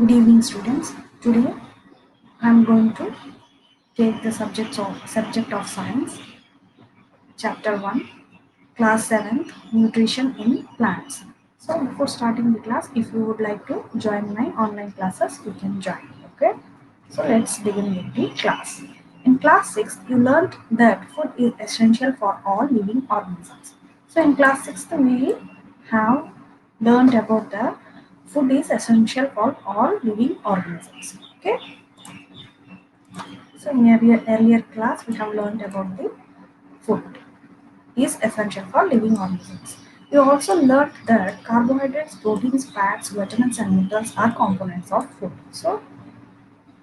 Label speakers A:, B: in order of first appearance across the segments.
A: Good evening, students. Today I am going to take the subject of science, chapter 1, class 7, nutrition in plants. So before starting the class, if you would like to join my online classes, you can join. Okay. So let's begin with the class. In class 6, you learned that food is essential for all living organisms. So in class 6, we have learned about the food is essential for all living organisms. Okay. So in earlier class, we have learned about the food is essential for living organisms. We also learned that carbohydrates, proteins, fats, vitamins, and minerals are components of food. So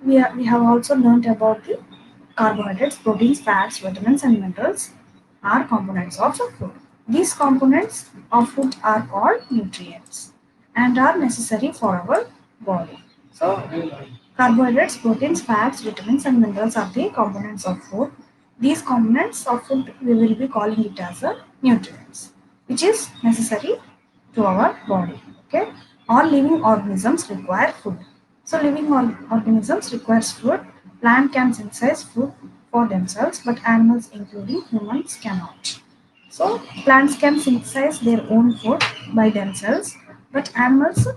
A: we have also learned about the carbohydrates, proteins, fats, vitamins, and minerals are components of the food. These components of food are called nutrients and are necessary for our body. So carbohydrates, proteins, fats, vitamins, and minerals are the components of food. These components of food we will be calling it as a nutrients, which is necessary to our body. Okay, all living organisms require food. So living organisms requires food. Plant can synthesize food for themselves, but animals, including humans, cannot. So plants can synthesize their own food by themselves, but animals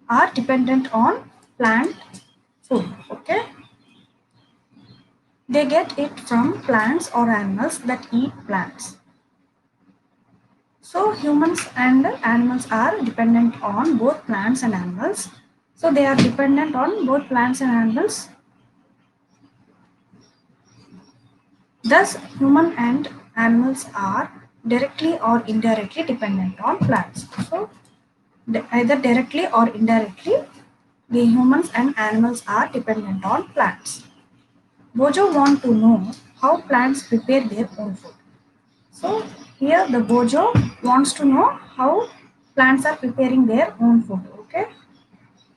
A: are dependent on plant food. Okay, they get it from plants or animals that eat plants. So humans and animals are dependent on both plants and animals. So they are dependent on both plants and animals. Thus human and animals are directly or indirectly dependent on plants. So either directly or indirectly the humans and animals are dependent on plants. Bojo want to know how plants prepare their own food. So here the Bojo wants to know how plants are preparing their own food. Okay.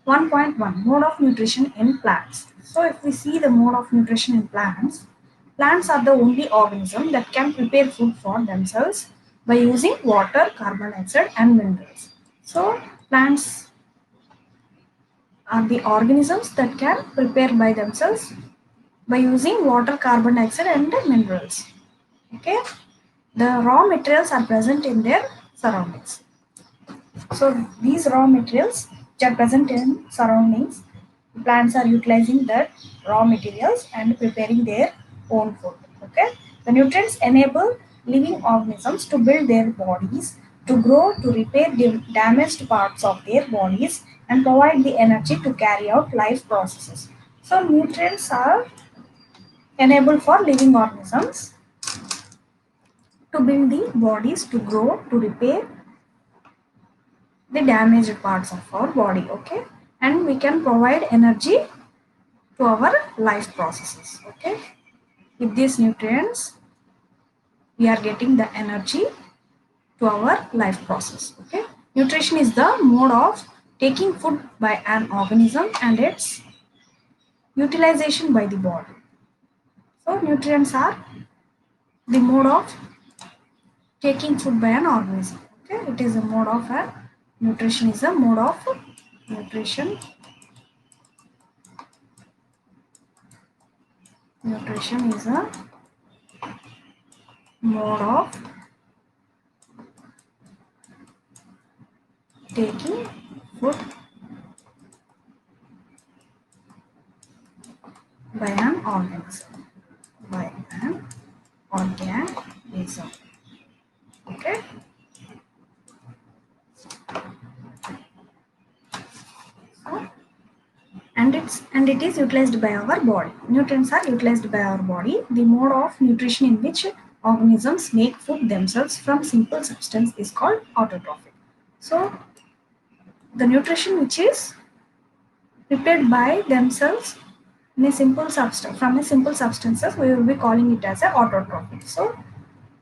A: 1.1 Mode of nutrition in plants. So if we see the mode of nutrition in plants, plants are the only organism that can prepare food for themselves by using water, carbon dioxide and minerals. So plants are the organisms that can prepare by themselves by using water, carbon dioxide and minerals. Okay. The raw materials are present in their surroundings. So these raw materials which are present in surroundings, plants are utilizing that raw materials and preparing their own food. Okay. The nutrients enable living organisms to build their bodies, to grow, to repair the damaged parts of their bodies, and provide the energy to carry out life processes. So nutrients are enabled for living organisms to build the bodies, to grow, to repair the damaged parts of our body. Okay, and we can provide energy to our life processes. Okay, with these nutrients we are getting the energy to our life process. Okay, nutrition is the mode of taking food by an organism and its utilization by the body. So nutrients are the mode of taking food by an organism. Okay, it is a mode of a nutrition is a mode of nutrition. Nutrition is a mode of taking food by an organism. By an organism. Okay. So, and it is utilized by our body. Nutrients are utilized by our body. The mode of nutrition in which organisms make food themselves from simple substance is called autotrophic. So the nutrition which is prepared by themselves in a simple substance from a simple substances, we will be calling it as a autotrophic. So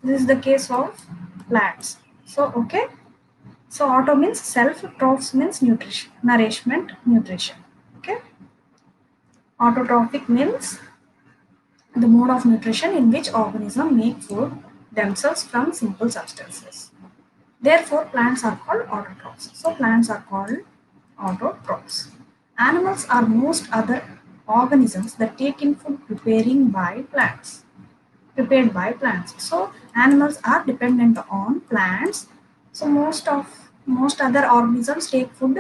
A: this is the case of plants. So okay. So auto means self, troph means nutrition, nourishment, nutrition. Okay. Autotrophic means the mode of nutrition in which organisms make food themselves from simple substances. Therefore, plants are called autotrophs. So plants are called autotrophs. Animals are most other organisms that take in food prepared by plants. So animals are dependent on plants. So most other organisms take food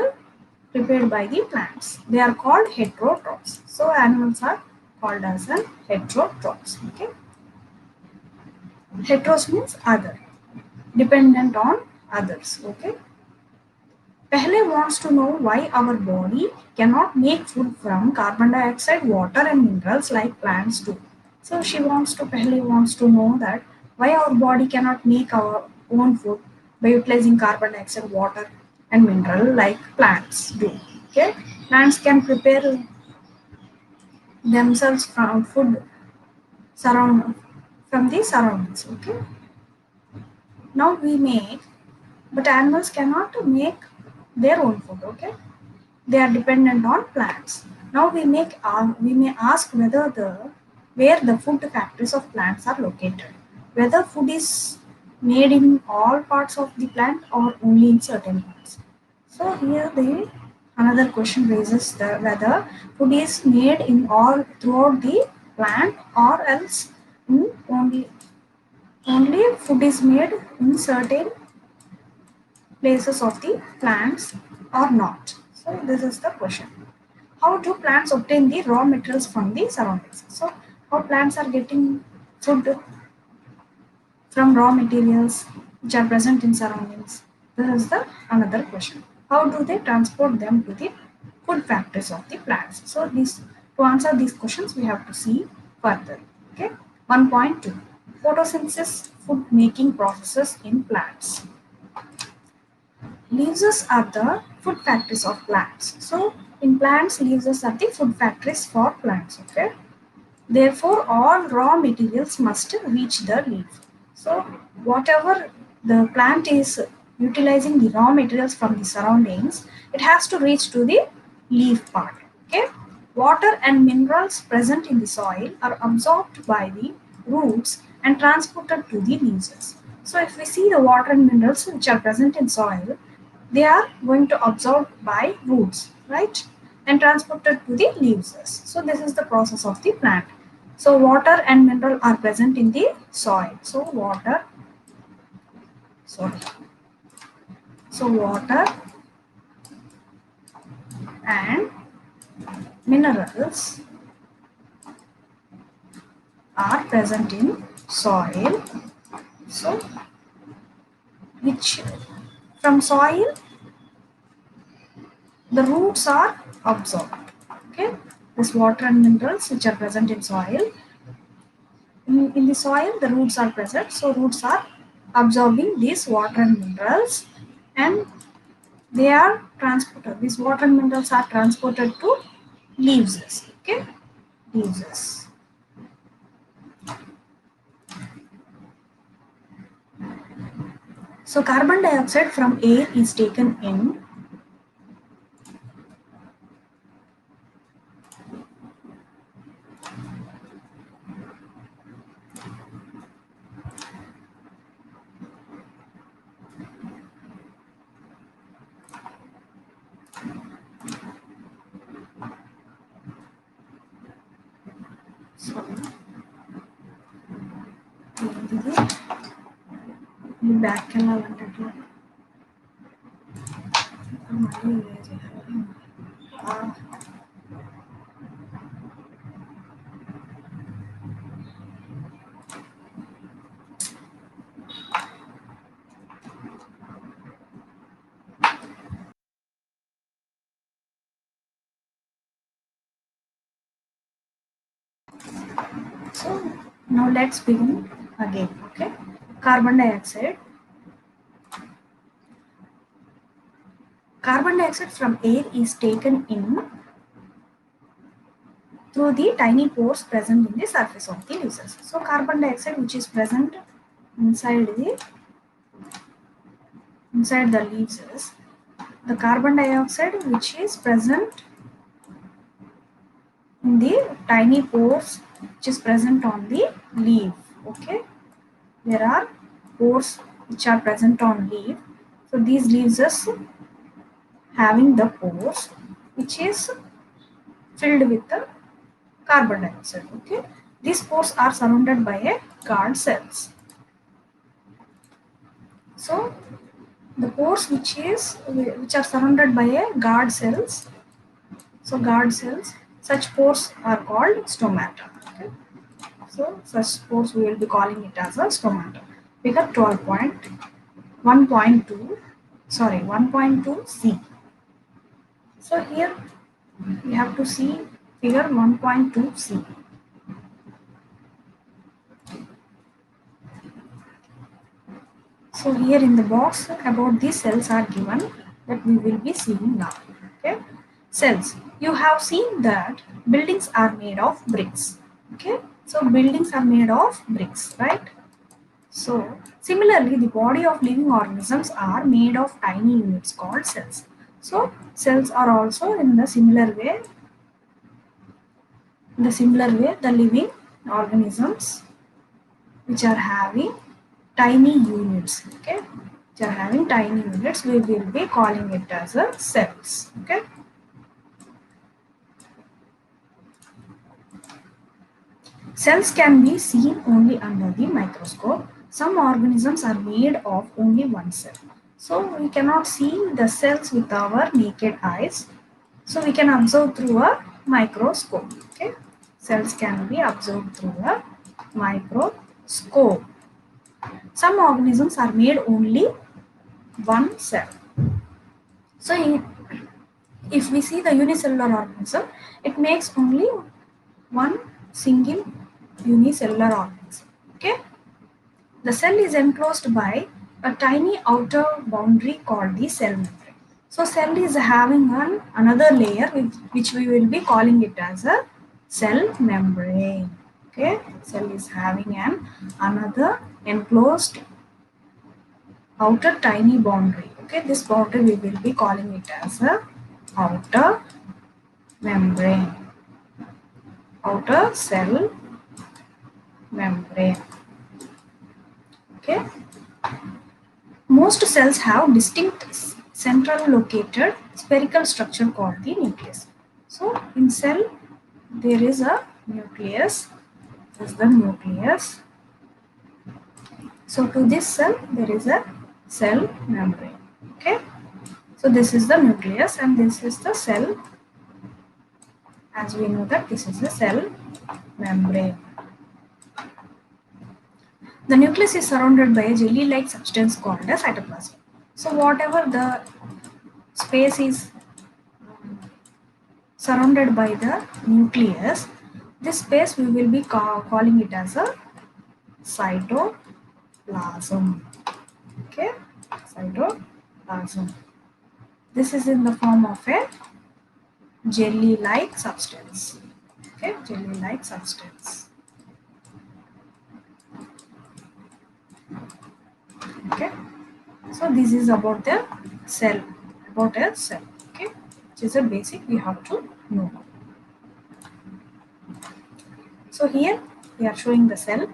A: prepared by the plants. They are called heterotrophs. So animals are called as an heterotrophs. Okay, heteros means other, dependent on others. Okay. Pehle wants to know why our body cannot make food from carbon dioxide, water, and minerals like plants do. So Pehle wants to know that why our body cannot make our own food by utilizing carbon dioxide, water, and mineral like plants do. Okay, plants can prepare themselves from food surround from the surroundings. Okay, now we make, but animals cannot make their own food. Okay, they are dependent on plants. Now we may ask where the food factories of plants are located, whether food is made in all parts of the plant or only in certain parts. So here the another question raises the whether food is made in all throughout the plant or else in only food is made in certain places of the plants or not. So this is the question. How do plants obtain the raw materials from the surroundings? So how plants are getting food from raw materials which are present in surroundings? This is the another question. How do they transport them to the food factories of the plants? So this to answer these questions we have to see further. Okay. 1.2, photosynthesis food making processes in plants. Leaves are the food factories of plants. So in plants, leaves are the food factories for plants. Okay. Therefore, all raw materials must reach the leaf. So whatever the plant is utilizing the raw materials from the surroundings, it has to reach to the leaf part. Okay. Water and minerals present in the soil are absorbed by the roots and transported to the leaves. So if we see the water and minerals which are present in soil, they are going to absorb by roots, right, and transported to the leaves. So this is the process of the plant. So water and mineral are present in the soil. Sorry water and minerals are present in soil. So which from soil the roots are absorbed. Okay, this water and minerals which are present in soil, in the soil the roots are present, so roots are absorbing these water and minerals, and they are transported, these water and minerals are transported to leaves. Okay, leaves. So carbon dioxide from air is taken in. Sorry, ఈ back వెళ్ళాలంటే మళ్ళీ so now let's begin again. Okay, carbon dioxide. Carbon dioxide from air is taken in through the tiny pores present in the surface of the leaves. So carbon dioxide which is present inside the leaves, the carbon dioxide which is present in the tiny pores which is present on the leaf. Okay, there are pores which are present on leaf. So these leaves having the pores which is filled with the carbon dioxide. Okay, these pores are surrounded by a guard cells. So the pores which are surrounded by a guard cells. So guard cells, such pores are called stomata. Okay. So such pores we will be calling it as a stomata. Figure 12.1.2, sorry 1.2c. So here we have to see figure 1.2c. So here in the box about these cells are given that we will be seeing now. Okay, cells. You have seen that buildings are made of bricks. Okay, so buildings are made of bricks, right? So similarly, the body of living organisms are made of tiny units called cells. So cells are also in the similar way. In the similar way, the living organisms which are having tiny units, okay, which are having tiny units, we will be calling it as a cells. Okay, cells can be seen only under the microscope. Some organisms are made of only one cell, so we cannot see the cells with our naked eyes, so we can observe through a microscope. Okay, cells can be observed through a microscope. Some organisms are made only one cell. So if we see the unicellular organism, it makes only one single unicellular organism. Okay, the cell is enclosed by a tiny outer boundary called the cell membrane. So cell is having another layer which we will be calling it as a cell membrane. Okay, cell is having another enclosed outer tiny boundary. Okay, this boundary we will be calling it as a outer membrane, outer cell membrane. Okay, most cells have distinct central located spherical structure called the nucleus. So in cell there is a nucleus. This is the nucleus. So to this cell there is a cell membrane. Okay, so this is the nucleus and this is the cell. As we know that this is a cell membrane. The nucleus is surrounded by a jelly-like substance called a cytoplasm. So whatever the space is surrounded by the nucleus, this space we will be calling it as a cytoplasm. Okay, cytoplasm. This is in the form of a jelly-like substance. Okay, jelly-like substance. Okay, so this is about the cell, about a cell. Okay, which is a basic we have to know. So here we are showing the cell.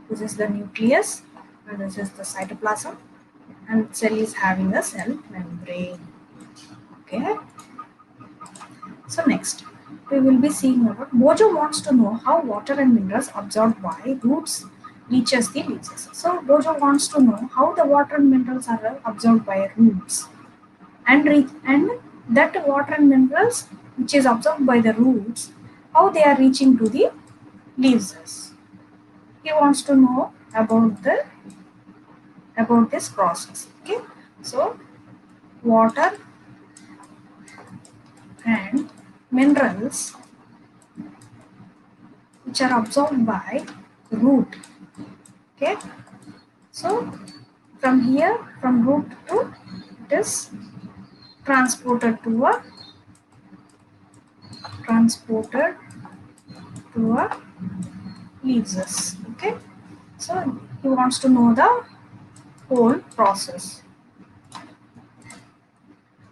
A: This is the nucleus and this is the cytoplasm, and cell is having a cell membrane. Okay, so next we will be seeing about Bojo wants to know how water and minerals absorbed by roots reaches the leaves. So Bojo wants to know how the water and minerals are absorbed by roots and that water and minerals which is absorbed by the roots, how they are reaching to the leaves. He wants to know about this process. Okay, so water and minerals which are absorbed by root. Okay, so from here, from root to it is transported to a leaves. Okay, so he wants to know the whole process.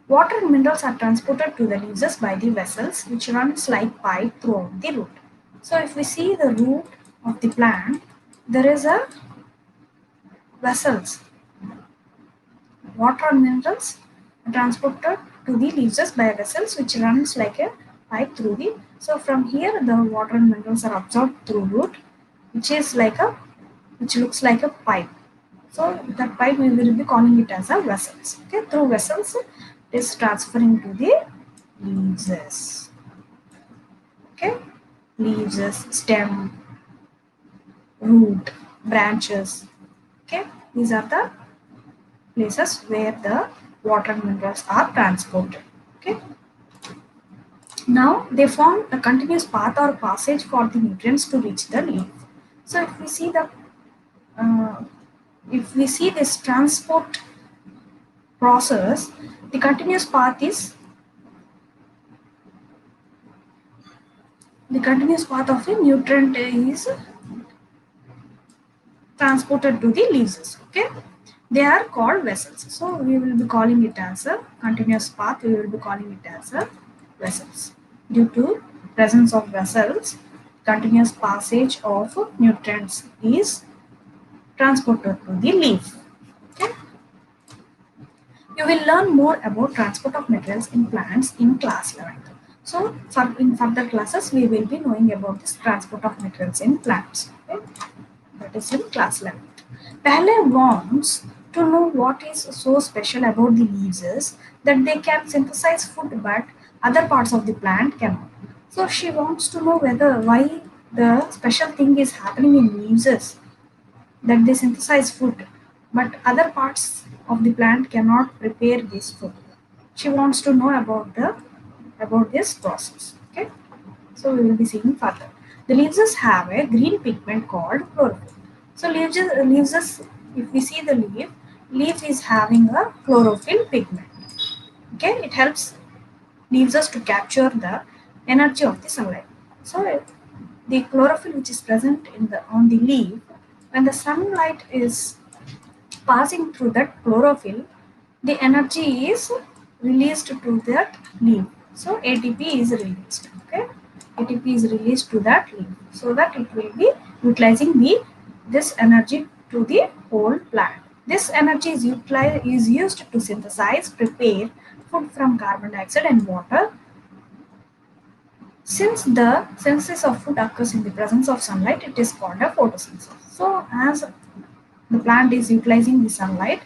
A: Water and minerals are transported to the leaves by the vessels which runs like pipe throughout the root. So if we see the root of the plant, there is a vessels. Water and minerals are transported to the leaves by vessels which runs like a pipe through the, so from here the water and minerals are absorbed through root, which is like a, which looks like a pipe. So that pipe we will be calling it as a vessels. Okay, through vessels it is transferring to the leaves. Okay, leaves, stem, root, branches. Okay, these are the places where the water and minerals are transported. Okay, now they form a continuous path or passage for the nutrients to reach the leaf. So uh, if we see this transport process, the continuous path is the continuous path of a nutrient is transported to the leaves. Okay, they are called vessels. So we will be calling it as a continuous path. We will be calling it as a vessels. Due to presence of vessels, continuous passage of nutrients is transported to the leaf. Okay. You will learn more about transport of materials in plants in class 11th. So in further classes, we will be knowing about this transport of materials in plants. Okay. That is in class 11th. Pehle wants to know what is so special about the leaves is that they can synthesize food but other parts of the plant cannot. So she wants to know whether why the special thing is happening in leaves is that they synthesize food, but other parts of the plant cannot prepare this food. She wants to know about this process. Okay, so we will be seeing further. The leaves have a green pigment called chlorophyll. So leaves, if we see the leaf is having a chlorophyll pigment. Okay, it helps leaves us to capture the energy of the sunlight. So the chlorophyll which is present in the on the leaf, when the sunlight is passing through that chlorophyll, the energy is released to that leaf. So ATP is released. Okay, ATP is released to that leaf, so that it will be utilizing this energy to the whole plant. This energy is used to synthesize, prepare food from carbon dioxide and water. Since the synthesis of food occurs in the presence of sunlight, it is called a photosynthesis. So as the plant is utilizing the sunlight,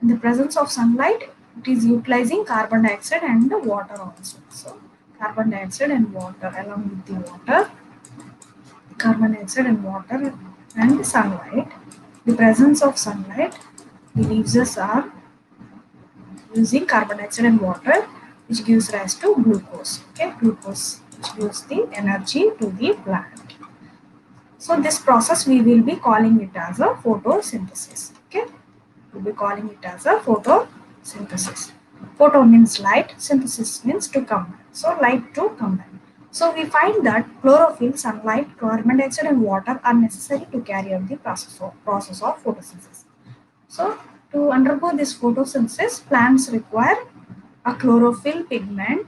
A: in the presence of sunlight, it is utilizing carbon dioxide and the water also. So carbon dioxide and water, along with the water, carbon dioxide and water and sunlight. The presence of sunlight, the leaves are using carbon dioxide and water, which gives rise to glucose. Okay, glucose which gives the energy to the plant. So this process we will be calling it as a photosynthesis. Okay, we'll be calling it as a photosynthesis. Photo means light, synthesis means to combine. So light to combine. So we find that chlorophyll, sunlight, carbon dioxide and water are necessary to carry out the process of photosynthesis. So to undergo this photosynthesis, plants require a chlorophyll pigment,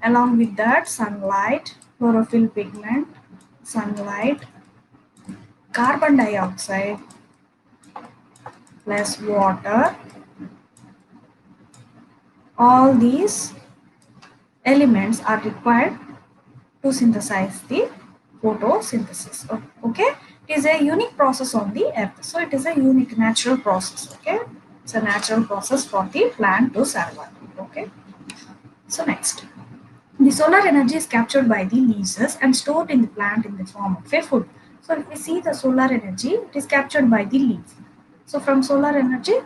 A: along with that sunlight, chlorophyll pigment, sunlight, carbon dioxide plus water. All these elements are required to synthesize the photosynthesis. Okay, it is a unique process on the earth, so it is a unique natural process. Okay, it's a natural process for the plant to survive. Okay, so next, the solar energy is captured by the leaves and stored in the plant in the form of a food. So if we see the solar energy, it is captured by the leaf. So from solar energy,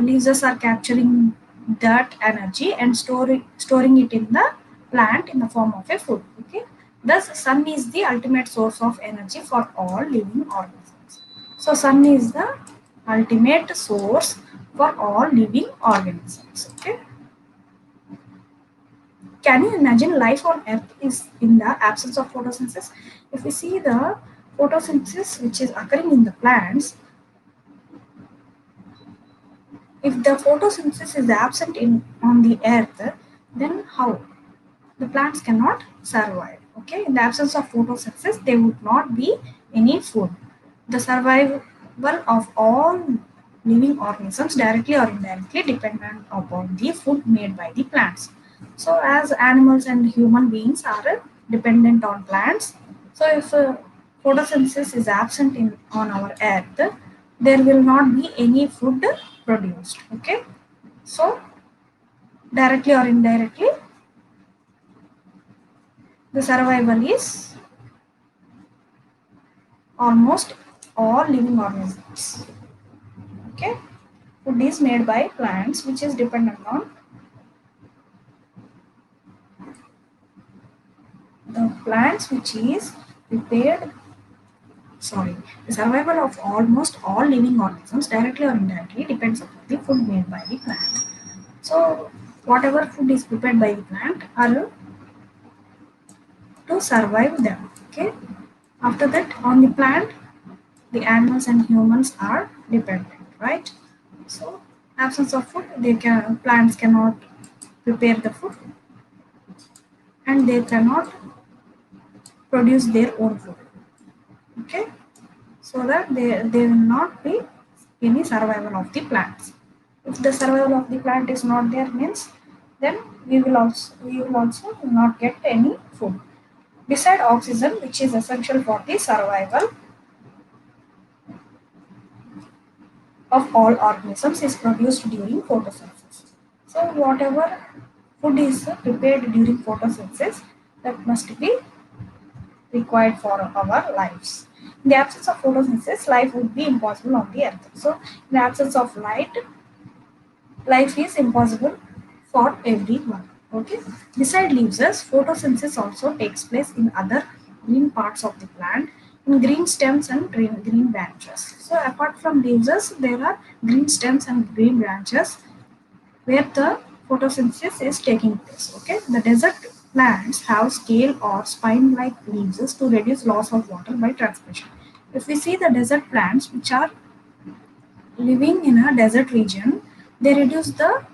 A: leaves are capturing that energy and storing it in the plant in the form of a food. Okay. Thus, sun is the ultimate source of energy for all living organisms. So sun is the ultimate source for all living organisms. Okay. Can you imagine life on Earth is in the absence of photosynthesis? If we see the photosynthesis which is occurring in the plants, if the photosynthesis is absent in on the Earth, then how? The plants cannot survive. Okay, in the absence of photosynthesis, there would not be any food. The survival of all living organisms directly or indirectly dependent upon the food made by the plants. So as animals and human beings are dependent on plants, so if photosynthesis is absent in on our earth, there will not be any food produced. Okay, so directly or indirectly, the survival is almost all living organisms. Okay, food is made by plants, which is dependent on the plants, which is prepared. Sorry, the survival of almost all living organisms, directly or indirectly, depends upon the food made by the plant. So, whatever food is prepared by the plant are to survive them. Okay. After that, on the plant, the animals and humans are dependent, right? So, absence of food, they can plants cannot prepare the food and they cannot produce their own food. Okay, so that there will not be any survival of the plants. If the survival of the plant is not there means then we will also not get any food. Beside oxygen, which is essential for the survival of all organisms, is produced during photosynthesis. So whatever food is prepared during photosynthesis, that must be required for our lives. In the absence of photosynthesis, life would be impossible on the earth. So in the absence of light, life is impossible for everyone. Okay. Beside leaves, photosynthesis also takes place in other green parts of the plant, in green stems and green branches. So apart from leaves, there are green stems and green branches where the photosynthesis is taking place. Okay, the desert plants have scale or spine-like leaves to reduce loss of water by transpiration. If we see the desert plants which are living in a desert region, they reduce the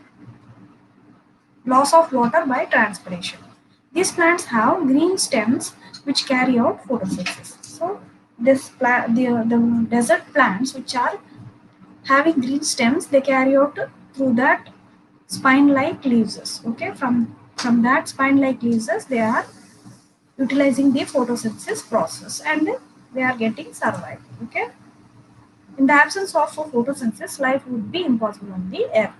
A: loss of water by transpiration. These plants have green stems which carry out photosynthesis. So the desert plants which are having green stems, they carry out through that spine-like leaves. Okay, from that spine-like leaves, they are utilizing the photosynthesis process and they are getting survived. Okay, in the absence of photosynthesis, life would be impossible on the earth.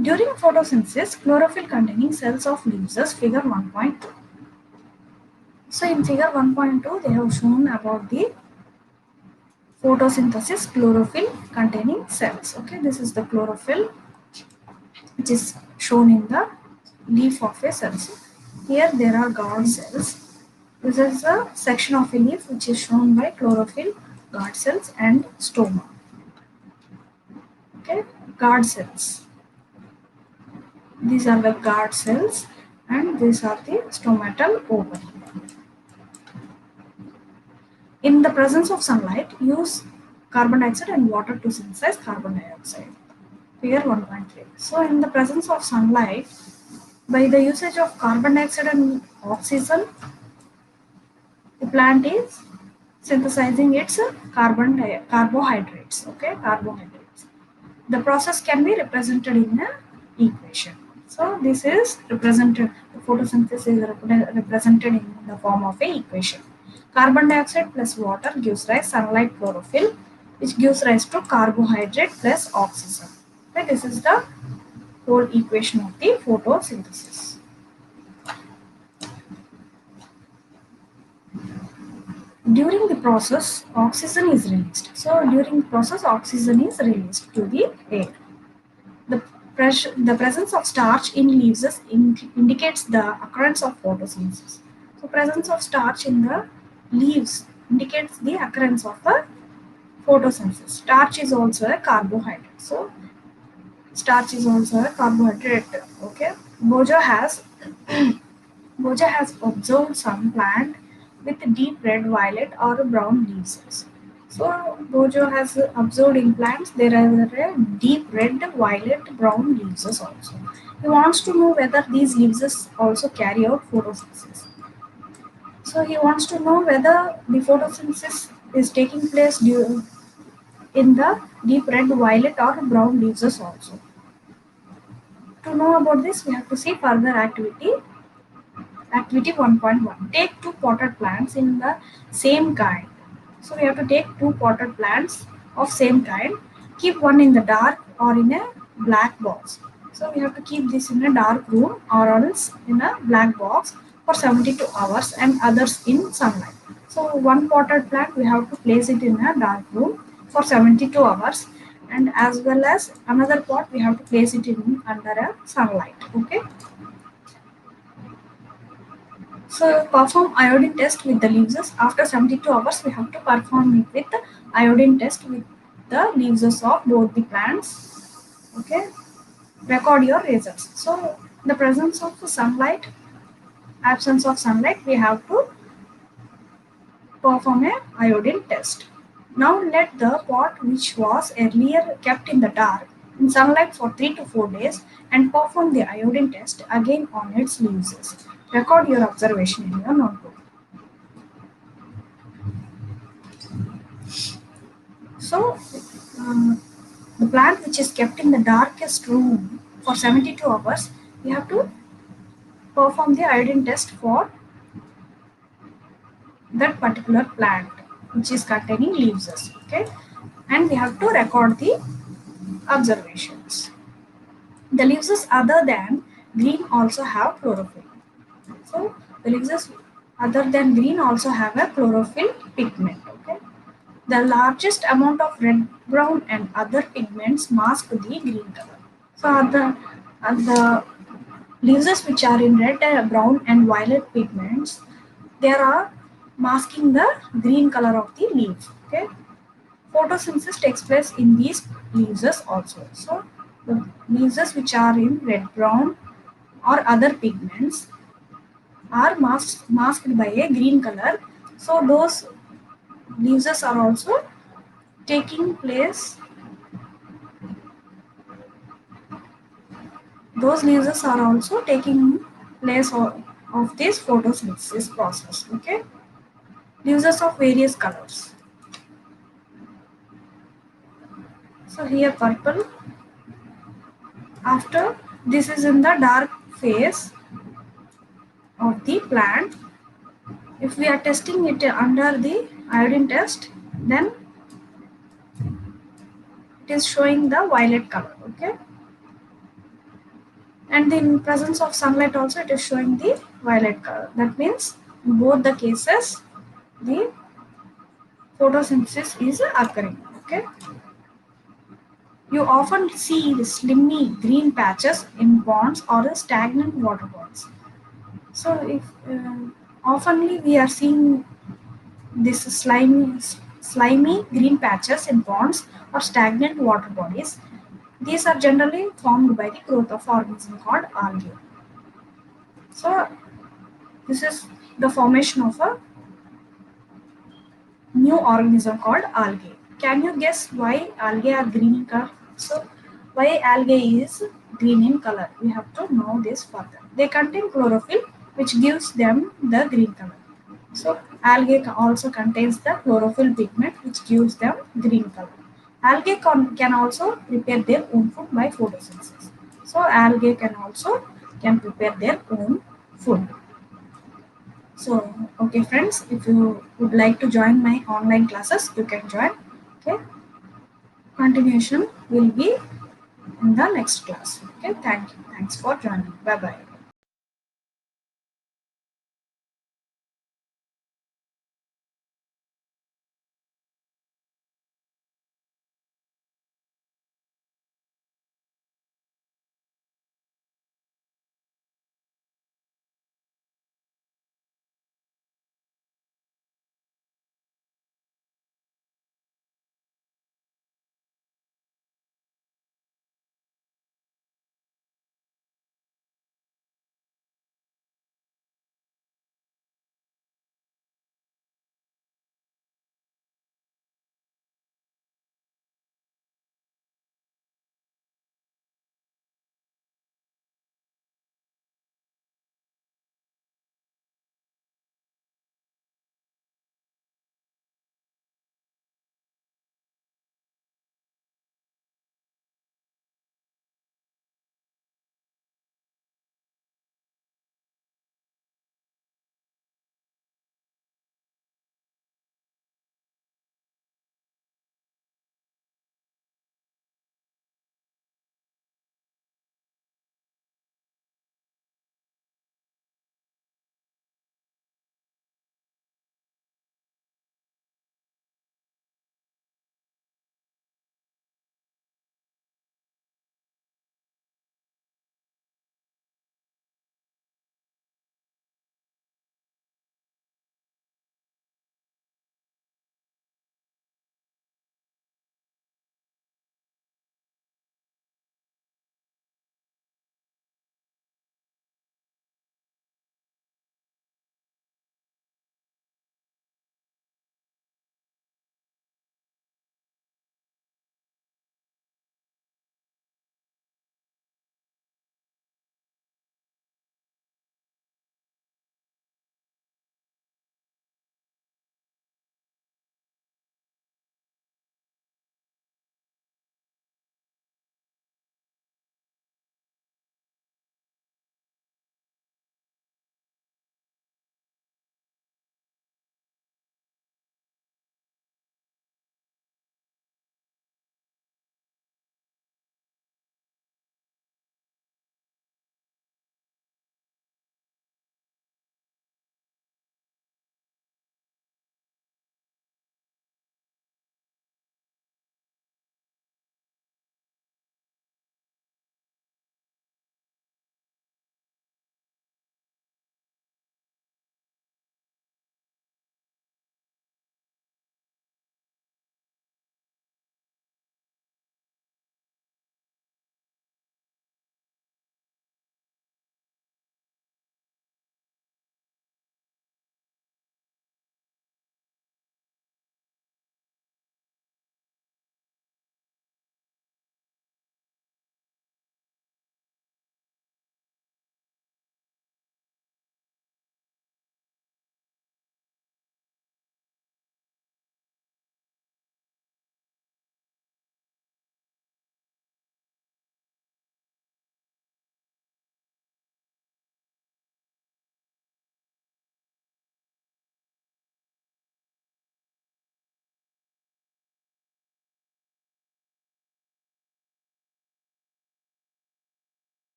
A: During photosynthesis, chlorophyll containing cells of leaves, figure 1.2. So in figure 1.2, they have shown about the photosynthesis chlorophyll containing cells. Okay, this is the chlorophyll which is shown in the leaf of a cell. Here there are guard cells. This is a section of a leaf which is shown by chlorophyll, guard cells and stoma. Okay, guard cells. These are the guard cells and these are the stomatal ovary. In the presence of sunlight, use carbon dioxide and water to synthesize carbon dioxide. Figure 1.3. So in the presence of sunlight, by the usage of carbon dioxide and oxygen, the plant is synthesizing its carbohydrates. Okay, carbohydrates. The process can be represented in an equation. So this is represented. The photosynthesis is represented in the form of a equation. Carbon dioxide plus water gives rise sunlight chlorophyll, which gives rise to carbohydrate plus oxygen. Okay, this is the whole equation of the photosynthesis. During the process, oxygen is released. So during the process, oxygen is released to the air. The, the presence of starch in leaves indicates the occurrence of photosynthesis. So presence of starch in the leaves indicates the occurrence of the photosynthesis. Starch is also a carbohydrate. So starch is also a carbohydrate. Okay. Bojo has Boja has observed some plant with deep red, violet, or brown leaves. So Bojo has observed in plants there are deep red, violet, brown leaves also. He wants to know whether these leaves also carry out photosynthesis. So he wants to know whether the photosynthesis is taking place in the deep red, violet, or brown leaves also. To know about this, we have to see further activity. Activity 1.1. Take two potted plants in the same kind. So we have to take two potted plants of same kind. Keep one in the dark or in a black box. So we have to keep this in a dark room or else in a black box for 72 hours and others in sunlight. So one potted plant we have to place it in a dark room for 72 hours, and as well as another pot we have to place it in under a sunlight. Okay. So perform iodine test with the leaves. After 72 hours, we have to perform it with the iodine test with the leaves of both the plants. Okay, record your results. So the presence of sunlight, absence of sunlight, we have to perform a iodine test. Now let the pot which was earlier kept in the dark in sunlight for 3 to 4 days and perform the iodine test again on its leaves. Record your observation in your notebook. So, um, the plant which is kept in the darkest room for 72 hours, we have to perform the iodine test for that particular plant which is containing leaves. Okay, and we have to record the observations. The leaves other than green also have chlorophyll. So, the leaves other than green also have a chlorophyll pigment. Okay. The largest amount of red, brown, and other pigments mask the green color. So, the leaves which are in red, brown, and violet pigments, they are masking the green color of the leaf. Okay, photosynthesis takes place in these leaves also. So, the leaves which are in red, brown, or other pigments are masked by a green color. So, those leaves are also taking place those leaves are also taking place of this photosynthesis process. Okay, leaves of various colors. So here purple. After this is in the dark phase of the plant. If we are testing it under the iodine test, then it is showing the violet color. Okay, and in presence of sunlight also it is showing the violet color. That means in both the cases the photosynthesis is occurring. Okay. You often see the slimy green patches in ponds or stagnant water bodies. So, if oftenly we are seeing this slimy green patches in ponds or stagnant water bodies, these are generally formed by the growth of organism called algae. So, this is the formation of a new organism called algae. Can you guess why algae are green in color? So, why algae is green in color? We have to know this further. They contain chlorophyll, which gives them the green color. So, algae also contains the chlorophyll pigment, which gives them green color. Algae can also prepare their own food by photosynthesis. So, algae can prepare their own food. So, okay, friends, if you would like to join my online classes, you can join. Okay, continuation will be in the next class. Okay, thank you. Thanks for joining. Bye bye.